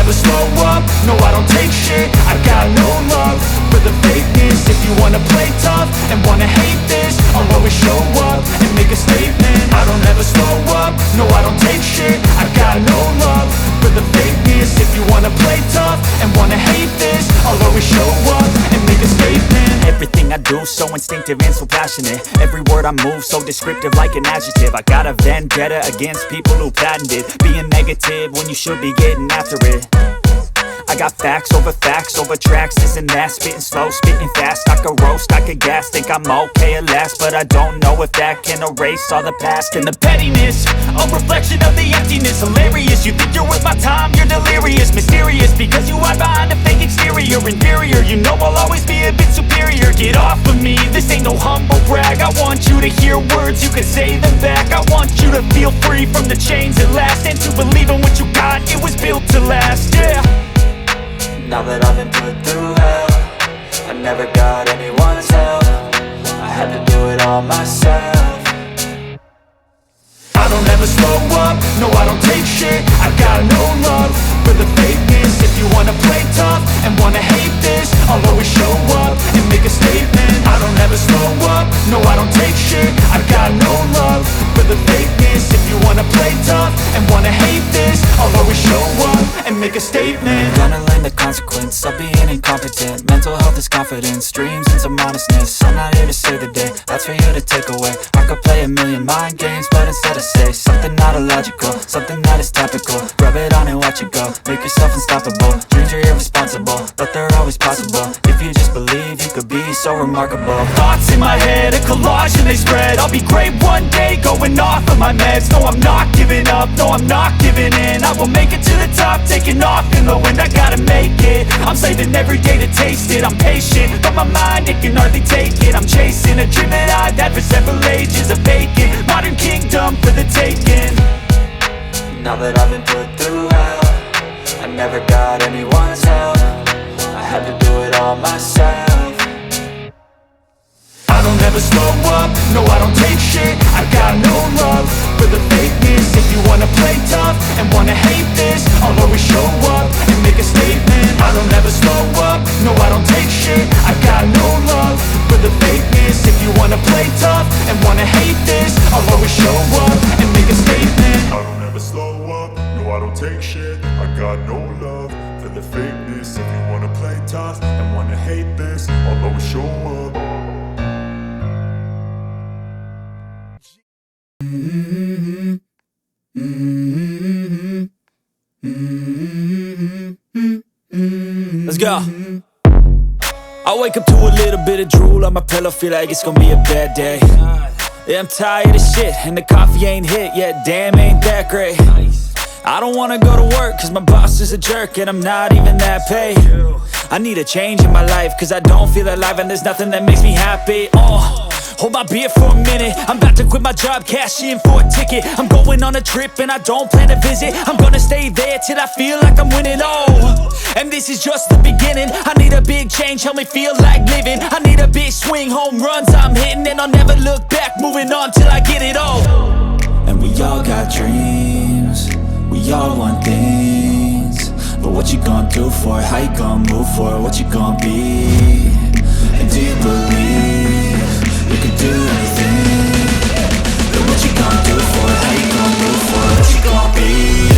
never slow up, no I don't take shit. I got no love for the fakeness. If you wanna play tough and wanna hate this, I'll always show up and make a statement. I don't ever slow up, no I don't take shit. I got no love for the fakeness. If you wanna play tough and wanna hate this, I'll always show up and make a statement. Everything I do so instinctive and so passionate. Every word I move so descriptive like an adjective. I got a vendetta against people who patented being negative when you should be getting after it. I got facts over tracks, this and that. Spitting slow, spitting fast, I could roast, I could gas. Think I'm okay at last, but I don't know if that can erase all the past. And the pettiness, a reflection of the emptiness. Hilarious, you think you're worth my time, you're delirious. Mysterious, because you hide behind a fake exterior. Inferior, you know I'll always be a bit superior. Get off of me, this ain't no humble brag. I want you to hear words, you can say them back. I want you to feel free from the chains at last, and to believe in what you got, it was built to last, yeah. Now that I've been put through hell, I never got anyone's help. I had to do it all myself. I don't ever slow up, no I don't take shit. I got no love for the fakeness. If you wanna play tough and wanna hate this, I'll always show up and make a statement. I don't ever slow up, no I don't take shit. I got no love for the fakeness. If you wanna play tough and wanna hate this, I'll always show up and make a statement. Gonna learn the consequence of being incompetent. Mental health is confidence, dreams and some honestness. I'm not here to save the day, that's for you to take away. I could play a million mind games, but instead I say something not illogical, something that is topical. Rub it on and watch it go, make yourself unstoppable. Dreams are irresponsible, but they're always possible. If you just believe, you could be so remarkable. Thoughts in my head, a collage and they spread. I'll be great one day, going off of my meds. No, I'm not giving up, no, I'm not giving in. I will make it to the top, taking off in the wind. I gotta make it, I'm saving every day to taste it. I'm patient, but my mind, it can hardly take it. I'm chasing a dream that I've had for several ages. A vacant, modern kingdom for the taking. Now that I've been put through hell, I never got anyone's help. I had to do it all myself. I don't ever slow up, no I don't take shit. I got no love for the fakeness. If you wanna play tough and wanna hate this, I'll always show up and make a statement. I don't ever slow up, no I don't take shit. I got no love for the fakeness. If you wanna play tough and wanna hate this, I'll always show up and make a statement. I don't ever slow up, no I don't take shit. I got no love for the fakeness. If you wanna play tough and wanna hate this, I'll always show up. Let's go. I wake up to a little bit of drool on my pillow, feel like it's gonna be a bad day. Yeah, I'm tired of shit, and the coffee ain't hit yet, damn ain't that great. I don't wanna go to work, cause my boss is a jerk, and I'm not even that paid. I need a change in my life, cause I don't feel alive, and there's nothing that makes me happy. Hold my beer for a minute, I'm about to quit my job, cash in for a ticket. I'm going on a trip and I don't plan to visit. I'm gonna stay there till I feel like I'm winning, and this is just the beginning. I need a big change, help me feel like living. I need a big swing, home runs I'm hitting, and I'll never look back, moving on till I get it all. And we all got dreams, we all want things, but what you gonna do for it? How you gonna move for it? What you gonna be? And do you believe you can do anything? But what you gonna do for it? How you gonna move for it? What you gonna be?